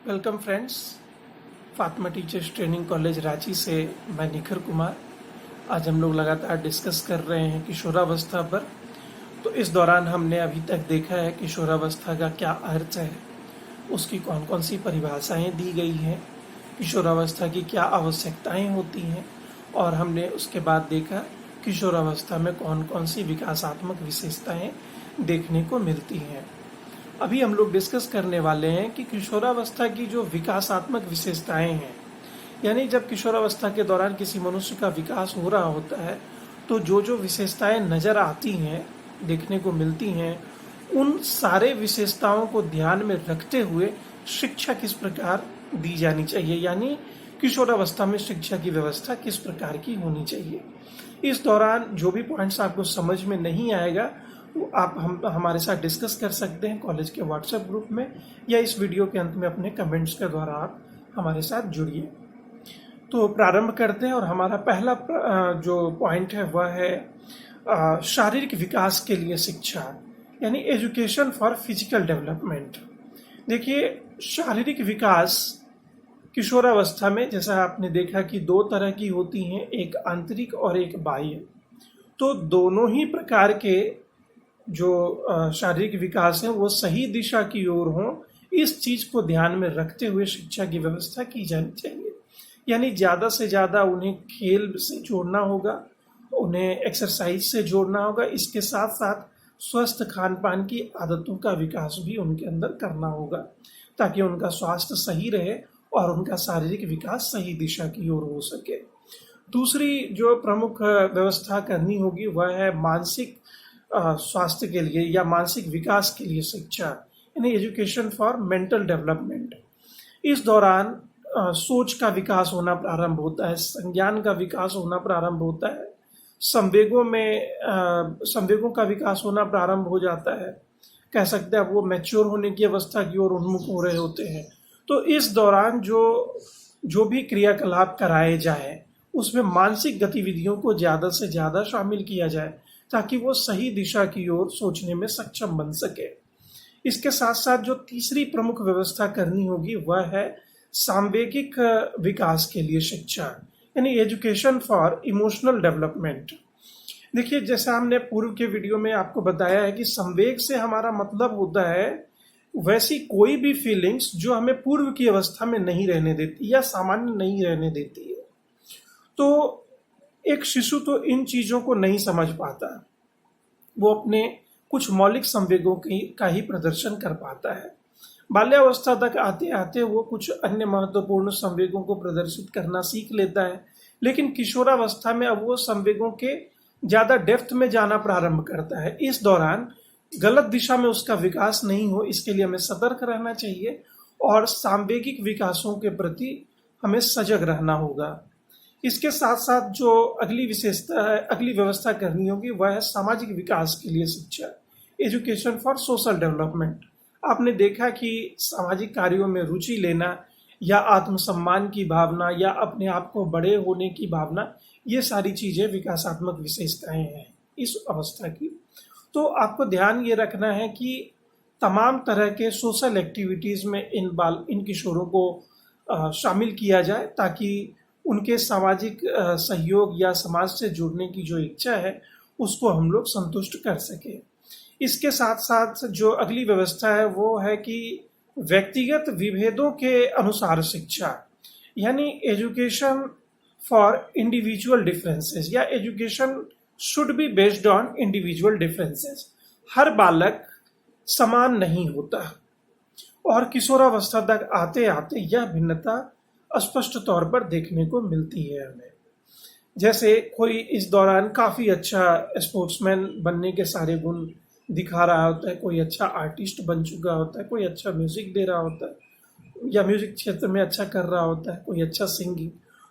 Welcome friends. Fatima teachers training college Ranchi से मैं निखर कुमार। आज हम लोग लगातार डिस्कस कर रहे हैं किशोरावस्था पर। तो इस दौरान हमने अभी तक देखा है किशोरावस्था का क्या अर्थ है, उसकी कौन कौन सी परिभाषाएं दी गई हैं, किशोरावस्था की क्या आवश्यकताएं होती हैं, और हमने उसके बाद देखा किशोरावस्था में कौन कौन सी विकासात्मक विशेषताएं देखने को मिलती हैं। अभी हम लोग डिस्कस करने वाले हैं कि किशोरावस्था की जो विकासात्मक विशेषताएं हैं, यानी जब किशोरावस्था के दौरान किसी मनुष्य का विकास हो रहा होता है तो जो जो विशेषताएं नजर आती हैं, देखने को मिलती हैं, उन सारे विशेषताओं को ध्यान में रखते हुए शिक्षा किस प्रकार दी जानी चाहिए, यानी किशोरावस्था में शिक्षा की व्यवस्था किस प्रकार की होनी चाहिए। इस दौरान जो भी पॉइंट्स आपको समझ में नहीं आएगा तो आप हमारे साथ डिस्कस कर सकते हैं कॉलेज के व्हाट्सएप ग्रुप में, या इस वीडियो के अंत में अपने कमेंट्स के द्वारा आप हमारे साथ जुड़िए। तो प्रारंभ करते हैं, और हमारा पहला जो पॉइंट है वह है शारीरिक विकास के लिए शिक्षा, यानी एजुकेशन फॉर फिजिकल डेवलपमेंट। देखिए, शारीरिक विकास किशोरावस्था में जैसा आपने देखा कि दो तरह की होती हैं, एक आंतरिक और एक बाह्य। तो दोनों ही प्रकार के जो शारीरिक विकास है वो सही दिशा की ओर हो, इस चीज को ध्यान में रखते हुए शिक्षा की व्यवस्था की जानी चाहिए। यानी ज्यादा से ज्यादा उन्हें खेल से जोड़ना होगा, उन्हें एक्सरसाइज से जोड़ना होगा, इसके साथ साथ स्वस्थ खान पान की आदतों का विकास भी उनके अंदर करना होगा, ताकि उनका स्वास्थ्य सही रहे और उनका शारीरिक विकास सही दिशा की ओर हो सके। दूसरी जो प्रमुख व्यवस्था करनी होगी वह है मानसिक स्वास्थ्य के लिए या मानसिक विकास के लिए शिक्षा, यानी एजुकेशन फॉर मेंटल डेवलपमेंट। इस दौरान सोच का विकास होना प्रारंभ होता है, संज्ञान का विकास होना प्रारंभ होता है, संवेगों का विकास होना प्रारंभ हो जाता है। कह सकते हैं वो मैच्योर होने की अवस्था की ओर उन्मुख हो रहे होते हैं। तो इस दौरान जो भी क्रियाकलाप कराए जाए उसमें मानसिक गतिविधियों को ज्यादा से ज्यादा शामिल किया जाए, ताकि वो सही दिशा की ओर सोचने में सक्षम बन सके। इसके साथ साथ जो तीसरी प्रमुख व्यवस्था करनी होगी वह है सांवेगिक विकास के लिए शिक्षा, यानी एजुकेशन फॉर इमोशनल डेवलपमेंट। देखिए, जैसा हमने पूर्व के वीडियो में आपको बताया है कि संवेग से हमारा मतलब होता है वैसी कोई भी फीलिंग्स जो हमें पूर्व की अवस्था में नहीं रहने देती या सामान्य नहीं रहने देती है। तो एक शिशु तो इन चीजों को नहीं समझ पाता, वो अपने कुछ मौलिक संवेगों का ही प्रदर्शन कर पाता है। बाल्यावस्था तक आते आते वो कुछ अन्य महत्वपूर्ण संवेगों को प्रदर्शित करना सीख लेता है, लेकिन किशोरावस्था में अब वो संवेगों के ज्यादा डेप्थ में जाना प्रारंभ करता है। इस दौरान गलत दिशा में उसका विकास नहीं हो, इसके लिए हमें सतर्क रहना चाहिए और सांवेगिक विकासों के प्रति हमें सजग रहना होगा। इसके साथ साथ जो अगली विशेषता है, अगली व्यवस्था करनी होगी वह है सामाजिक विकास के लिए शिक्षा, एजुकेशन फॉर सोशल डेवलपमेंट। आपने देखा कि सामाजिक कार्यों में रुचि लेना या आत्मसम्मान की भावना या अपने आप को बड़े होने की भावना, ये सारी चीजें विकासात्मक विशेषताएं हैं इस अवस्था की। तो आपको ध्यान ये रखना है कि तमाम तरह के सोशल एक्टिविटीज में इन किशोरों को शामिल किया जाए, ताकि उनके सामाजिक सहयोग या समाज से जुड़ने की जो इच्छा है उसको हम लोग संतुष्ट कर सके। इसके साथ साथ जो अगली व्यवस्था है वो है कि व्यक्तिगत विभेदों के अनुसार शिक्षा, यानी एजुकेशन फॉर इंडिविजुअल डिफरेंसेस, या education should be based on individual differences. हर बालक समान नहीं होता और किशोरावस्था तक आते आते यह भिन्नता स्पष्ट तौर पर देखने को मिलती है हमें। जैसे कोई इस दौरान काफी अच्छा स्पोर्ट्समैन बनने के सारे गुण दिखा रहा होता है, कोई अच्छा आर्टिस्ट बन चुका होता है, कोई अच्छा म्यूजिक दे रहा होता है या म्यूजिक क्षेत्र में अच्छा कर रहा होता है, कोई अच्छा सिंगिंग।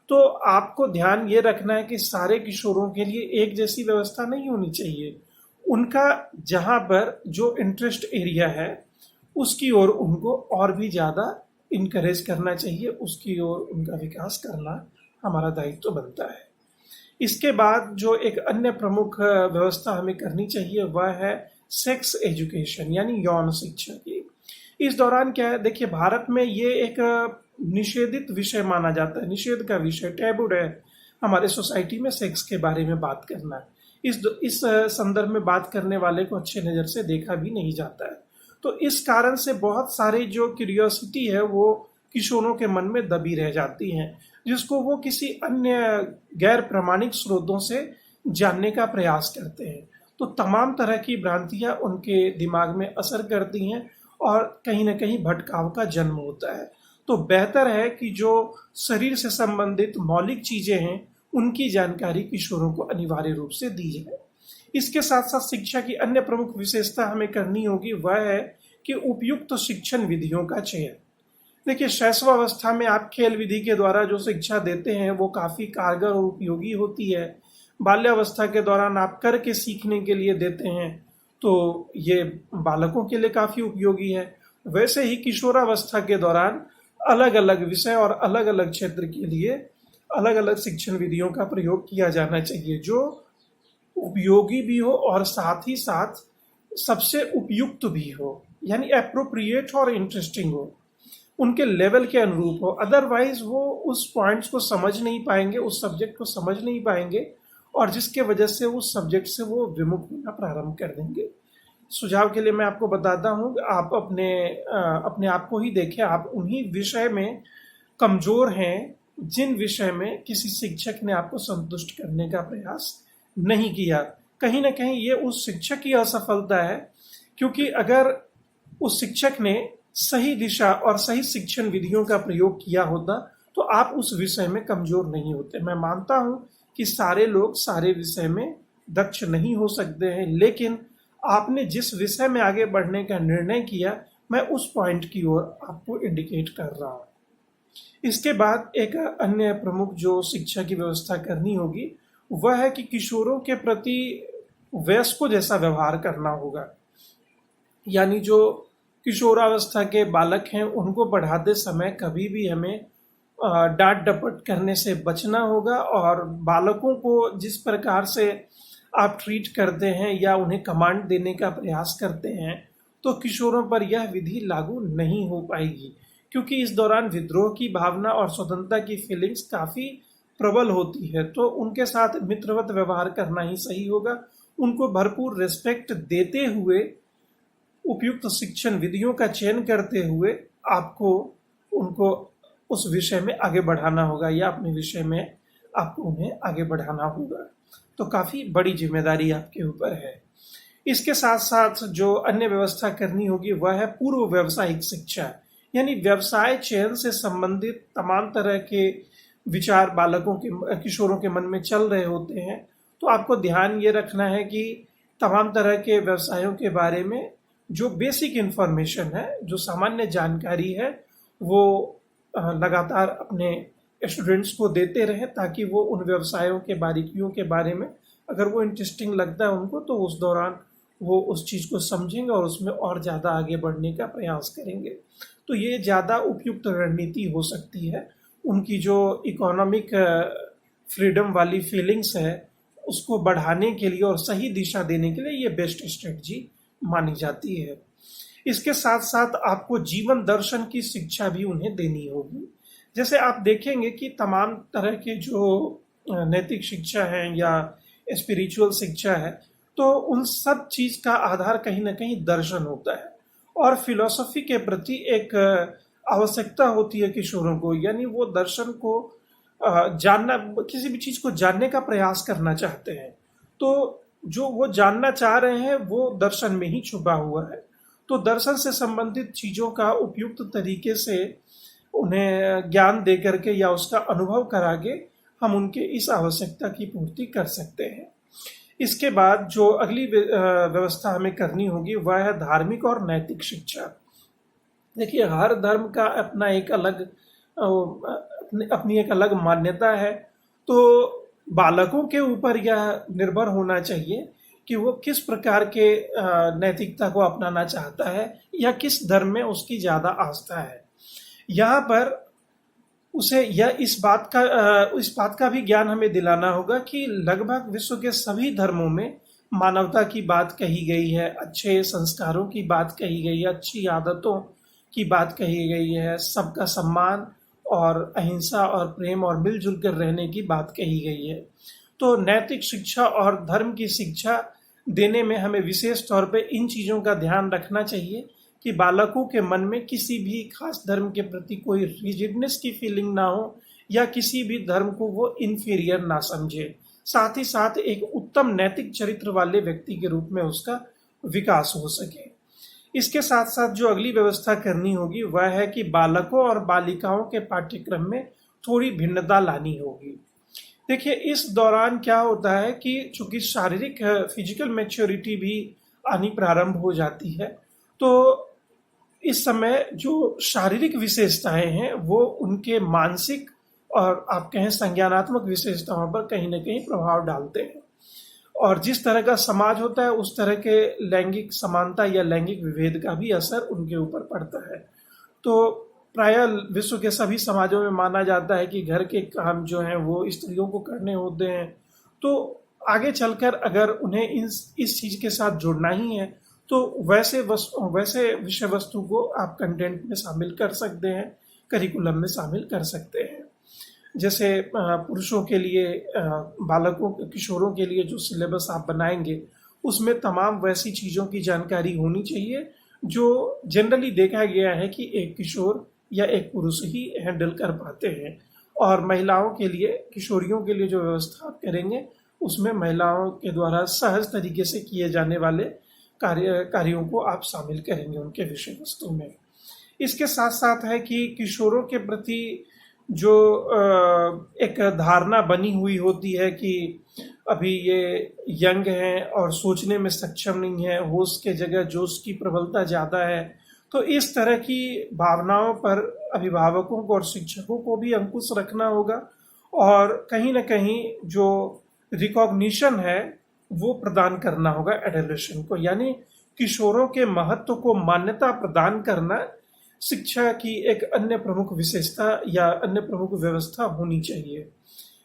तो आपको ध्यान ये रखना है कि सारे किशोरों के लिए एक जैसी व्यवस्था नहीं होनी चाहिए। उनका जहां पर जो इंटरेस्ट एरिया है उसकी ओर उनको और भी ज्यादा इनकरेज करना चाहिए, उसकी ओर उनका विकास करना हमारा दायित्व बनता है। इसके बाद जो एक अन्य प्रमुख व्यवस्था हमें करनी चाहिए वह है सेक्स एजुकेशन, यानी यौन शिक्षा की। इस दौरान क्या है, देखिए भारत में ये एक निषेधित विषय माना जाता है, निषेध का विषय, टैबू है हमारे सोसाइटी में सेक्स के बारे में बात करना। इस संदर्भ में बात करने वाले को अच्छे नज़र से देखा भी नहीं जाता है। तो इस कारण से बहुत सारे जो क्यूरियोसिटी है वो किशोरों के मन में दबी रह जाती हैं, जिसको वो किसी अन्य गैर प्रमाणिक स्रोतों से जानने का प्रयास करते हैं। तो तमाम तरह की भ्रांतियां उनके दिमाग में असर करती हैं और कहीं ना कहीं भटकाव का जन्म होता है। तो बेहतर है कि जो शरीर से संबंधित मौलिक चीजें हैं उनकी जानकारी किशोरों को अनिवार्य रूप से दी जाए। इसके साथ साथ शिक्षा की अन्य प्रमुख विशेषता हमें करनी होगी, वह है कि उपयुक्त शिक्षण विधियों का चयन। देखिए, शैशवावस्था में आप खेल विधि के द्वारा जो शिक्षा देते हैं वो काफ़ी कारगर और उपयोगी होती है। बाल्यावस्था के दौरान आप करके सीखने के लिए देते हैं तो ये बालकों के लिए काफ़ी उपयोगी है। वैसे ही किशोरावस्था के दौरान अलग अलग विषय और अलग अलग क्षेत्र के लिए अलग अलग शिक्षण विधियों का प्रयोग किया जाना चाहिए, जो उपयोगी भी हो और साथ ही साथ सबसे उपयुक्त भी हो, यानी एप्रोप्रिएट और इंटरेस्टिंग हो, उनके लेवल के अनुरूप हो। अदरवाइज वो उस पॉइंट्स को समझ नहीं पाएंगे, उस सब्जेक्ट को समझ नहीं पाएंगे और जिसके वजह से उस सब्जेक्ट से वो विमुख होना प्रारंभ कर देंगे। सुझाव के लिए मैं आपको बताता हूँ, आप अपने आप को ही देखें, आप उन्हीं विषय में कमजोर हैं जिन विषय में किसी शिक्षक ने आपको संतुष्ट करने का प्रयास नहीं किया। कहीं ना कहीं ये उस शिक्षक की असफलता है, क्योंकि अगर उस शिक्षक ने सही दिशा और सही शिक्षण विधियों का प्रयोग किया होता तो आप उस विषय में कमजोर नहीं होते। मैं मानता हूं कि सारे लोग सारे विषय में दक्ष नहीं हो सकते हैं, लेकिन आपने जिस विषय में आगे बढ़ने का निर्णय किया, मैं उस पॉइंट की ओर आपको इंडिकेट कर रहा हूं। इसके बाद एक अन्य प्रमुख जो शिक्षा की व्यवस्था करनी होगी वह है कि किशोरों के प्रति वयस्कों जैसा व्यवहार करना होगा। यानी जो किशोरावस्था के बालक हैं उनको पढ़ाते समय कभी भी हमें डांट डपट करने से बचना होगा, और बालकों को जिस प्रकार से आप ट्रीट करते हैं या उन्हें कमांड देने का प्रयास करते हैं तो किशोरों पर यह विधि लागू नहीं हो पाएगी, क्योंकि इस दौरान विद्रोह की भावना और स्वतंत्रता की फीलिंग्स काफ़ी प्रबल होती है। तो उनके साथ मित्रवत व्यवहार करना ही सही होगा। उनको भरपूर रिस्पेक्ट देते हुए उपयुक्त शिक्षण विधियों का चयन करते हुए आपको उनको उस विषय में आगे बढ़ाना होगा या अपने विषय में आपको उन्हें आगे बढ़ाना होगा। तो काफ़ी बड़ी जिम्मेदारी आपके ऊपर है। इसके साथ साथ जो अन्य व्यवस्था करनी होगी वह है पूर्व व्यावसायिक शिक्षा, यानी व्यवसाय चयन से संबंधित तमाम तरह के विचार बालकों के किशोरों के मन में चल रहे होते हैं। तो आपको ध्यान ये रखना है कि तमाम तरह के व्यवसायों के बारे में जो बेसिक इन्फॉर्मेशन है, जो सामान्य जानकारी है, वो लगातार अपने स्टूडेंट्स को देते रहें, ताकि वो उन व्यवसायों के बारीकियों के बारे में अगर वो इंटरेस्टिंग लगता है उनको तो उस दौरान वो उस चीज़ को समझेंगे और उसमें और ज़्यादा आगे बढ़ने का प्रयास करेंगे। तो ये ज़्यादा उपयुक्त रणनीति हो सकती है। उनकी जो इकोनॉमिक फ्रीडम वाली फीलिंग्स है उसको बढ़ाने के लिए और सही दिशा देने के लिए ये बेस्ट स्ट्रेटजी मानी जाती है। इसके साथ साथ आपको जीवन दर्शन की शिक्षा भी उन्हें देनी होगी। जैसे आप देखेंगे कि तमाम तरह के जो नैतिक शिक्षा है या स्पिरिचुअल शिक्षा है, तो उन सब चीज़ का आधार कहीं ना कहीं दर्शन होता है और फिलॉसफी के प्रति एक आवश्यकता होती है किशोरों को, यानी वो दर्शन को जानना, किसी भी चीज़ को जानने का प्रयास करना चाहते हैं। तो जो वो जानना चाह रहे हैं वो दर्शन में ही छुपा हुआ है। तो दर्शन से संबंधित चीज़ों का उपयुक्त तरीके से उन्हें ज्ञान दे करके या उसका अनुभव करा के हम उनके इस आवश्यकता की पूर्ति कर सकते हैं। इसके बाद जो अगली व्यवस्था हमें करनी होगी वह है धार्मिक और नैतिक शिक्षा। देखिए, हर धर्म का अपना एक अलग अपनी एक अलग मान्यता है। तो बालकों के ऊपर यह निर्भर होना चाहिए कि वो किस प्रकार के नैतिकता को अपनाना चाहता है या किस धर्म में उसकी ज़्यादा आस्था है। यहाँ पर उसे यह इस बात का भी ज्ञान हमें दिलाना होगा कि लगभग विश्व के सभी धर्मों में मानवता की बात कही गई है, अच्छे संस्कारों की बात कही गई है, अच्छी आदतों की बात कही गई है, सबका सम्मान और अहिंसा और प्रेम और मिलजुल कर रहने की बात कही गई है। तो नैतिक शिक्षा और धर्म की शिक्षा देने में हमें विशेष तौर पे इन चीज़ों का ध्यान रखना चाहिए कि बालकों के मन में किसी भी खास धर्म के प्रति कोई रिजिडनेस की फीलिंग ना हो या किसी भी धर्म को वो इन्फीरियर ना समझे। साथ ही साथ एक उत्तम नैतिक चरित्र वाले व्यक्ति के रूप में उसका विकास हो सके। इसके साथ साथ जो अगली व्यवस्था करनी होगी वह है कि बालकों और बालिकाओं के पाठ्यक्रम में थोड़ी भिन्नता लानी होगी। देखिए, इस दौरान क्या होता है कि चूंकि शारीरिक फिजिकल मैच्योरिटी भी आनी प्रारंभ हो जाती है, तो इस समय जो शारीरिक विशेषताएं हैं वो उनके मानसिक और आप कहें संज्ञानात्मक विशेषताओं पर कहीं ना कहीं प्रभाव डालते हैं। और जिस तरह का समाज होता है उस तरह के लैंगिक समानता या लैंगिक विभेद का भी असर उनके ऊपर पड़ता है। तो प्राय विश्व के सभी समाजों में माना जाता है कि घर के काम जो हैं वो स्त्रियों को करने होते हैं। तो आगे चलकर अगर उन्हें इस चीज़ के साथ जुड़ना ही है तो वैसे विषय वस्तु को आप कंटेंट में शामिल कर सकते हैं, करिकुलम में शामिल कर सकते हैं। जैसे पुरुषों के लिए, बालकों किशोरों के लिए जो सिलेबस आप बनाएंगे उसमें तमाम वैसी चीज़ों की जानकारी होनी चाहिए जो जनरली देखा गया है कि एक किशोर या एक पुरुष ही हैंडल कर पाते हैं। और महिलाओं के लिए, किशोरियों के लिए जो व्यवस्था आप करेंगे उसमें महिलाओं के द्वारा सहज तरीके से किए जाने वाले कार्यों को आप शामिल करेंगे उनके विषय वस्तु में। इसके साथ साथ है कि किशोरों के प्रति जो एक धारणा बनी हुई होती है कि अभी ये यंग हैं और सोचने में सक्षम नहीं है, होश के जगह जोश की प्रबलता ज़्यादा है, तो इस तरह की भावनाओं पर अभिभावकों को और शिक्षकों को भी अंकुश रखना होगा और कहीं ना कहीं जो रिकॉग्निशन है वो प्रदान करना होगा एडोलेशन को, यानी किशोरों के महत्व को मान्यता प्रदान करना शिक्षा की एक अन्य प्रमुख विशेषता या अन्य प्रमुख व्यवस्था होनी चाहिए।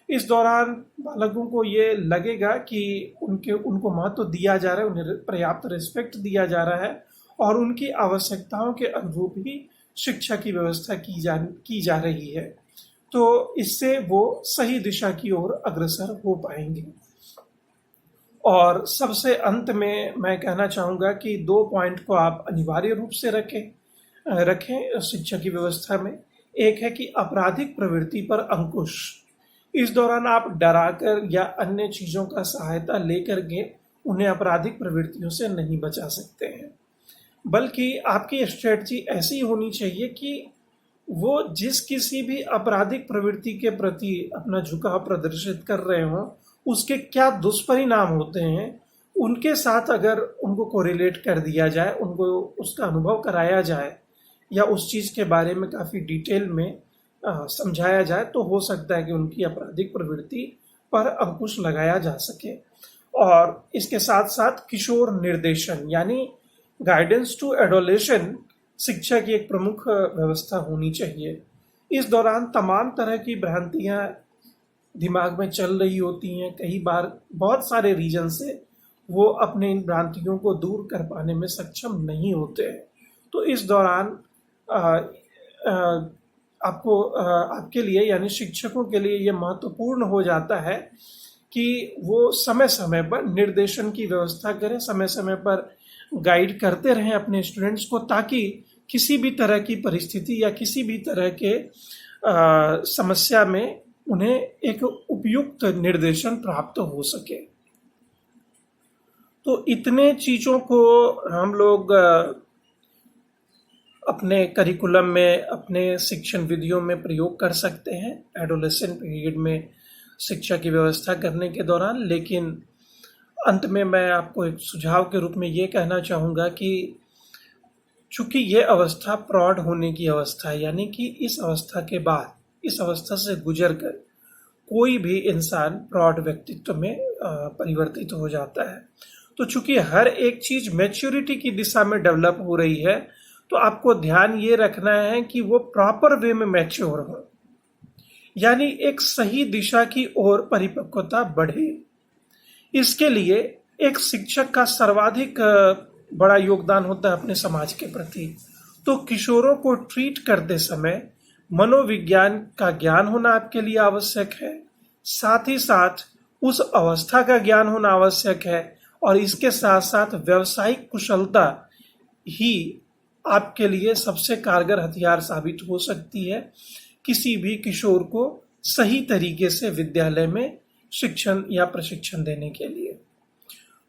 इस दौरान बालकों को ये लगेगा कि उनको महत्व दिया जा रहा है, उन्हें पर्याप्त रिस्पेक्ट दिया जा रहा है और उनकी आवश्यकताओं के अनुरूप ही शिक्षा की व्यवस्था की जा रही है। तो इससे वो सही दिशा की ओर अग्रसर हो पाएंगे। और सबसे अंत में मैं कहना चाहूँगा कि 2 पॉइंट को आप अनिवार्य रूप से रखें शिक्षा की व्यवस्था में। एक है कि आपराधिक प्रवृत्ति पर अंकुश। इस दौरान आप डराकर या अन्य चीज़ों का सहायता लेकर के उन्हें आपराधिक प्रवृत्तियों से नहीं बचा सकते हैं, बल्कि आपकी स्ट्रेटजी ऐसी होनी चाहिए कि वो जिस किसी भी आपराधिक प्रवृत्ति के प्रति अपना झुकाव प्रदर्शित कर रहे हों उसके क्या दुष्परिणाम होते हैं उनके साथ अगर उनको कोरिलेट कर दिया जाए, उनको उसका अनुभव कराया जाए या उस चीज़ के बारे में काफ़ी डिटेल में समझाया जाए तो हो सकता है कि उनकी आपराधिक प्रवृत्ति पर अंकुश लगाया जा सके। और इसके साथ साथ किशोर निर्देशन यानी गाइडेंस टू एडोलेशन शिक्षा की एक प्रमुख व्यवस्था होनी चाहिए। इस दौरान तमाम तरह की भ्रांतियाँ दिमाग में चल रही होती हैं, कई बार बहुत सारे रीजन से वो अपने इन भ्रांतियों को दूर कर पाने में सक्षम नहीं होते हैं। तो इस दौरान आपके लिए यानी शिक्षकों के लिए ये महत्वपूर्ण हो जाता है कि वो समय समय पर निर्देशन की व्यवस्था करें, समय समय पर गाइड करते रहें अपने स्टूडेंट्स को, ताकि किसी भी तरह की परिस्थिति या किसी भी तरह के समस्या में उन्हें एक उपयुक्त निर्देशन प्राप्त हो सके। तो इतने चीज़ों को हम लोग अपने करिकुलम में, अपने शिक्षण विधियों में प्रयोग कर सकते हैं एडोलेसेंट पीरियड में शिक्षा की व्यवस्था करने के दौरान। लेकिन अंत में मैं आपको एक सुझाव के रूप में ये कहना चाहूँगा कि चूँकि ये अवस्था प्रौढ़ होने की अवस्था है, यानी कि इस अवस्था के बाद, इस अवस्था से गुजर कर कोई भी इंसान प्रौढ़ व्यक्तित्व में परिवर्तित हो जाता है। तो चूँकि हर एक चीज़ मैच्योरिटी की दिशा में डेवलप हो रही है, तो आपको ध्यान ये रखना है कि वो प्रॉपर वे में मैच्योर हो, यानी एक सही दिशा की ओर परिपक्वता बढ़े। इसके लिए एक शिक्षक का सर्वाधिक बड़ा योगदान होता है अपने समाज के प्रति। तो किशोरों को ट्रीट करते समय मनोविज्ञान का ज्ञान होना आपके लिए आवश्यक है, साथ ही साथ उस अवस्था का ज्ञान होना आवश्यक है, और इसके साथ साथ व्यावसायिक कुशलता ही आपके लिए सबसे कारगर हथियार साबित हो सकती है किसी भी किशोर को सही तरीके से विद्यालय में शिक्षण या प्रशिक्षण देने के लिए।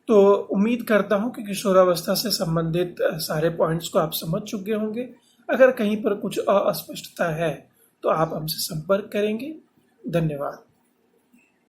तो उम्मीद करता हूं कि किशोरावस्था से संबंधित सारे पॉइंट्स को आप समझ चुके होंगे। अगर कहीं पर कुछ अस्पष्टता है तो आप हमसे संपर्क करेंगे। धन्यवाद।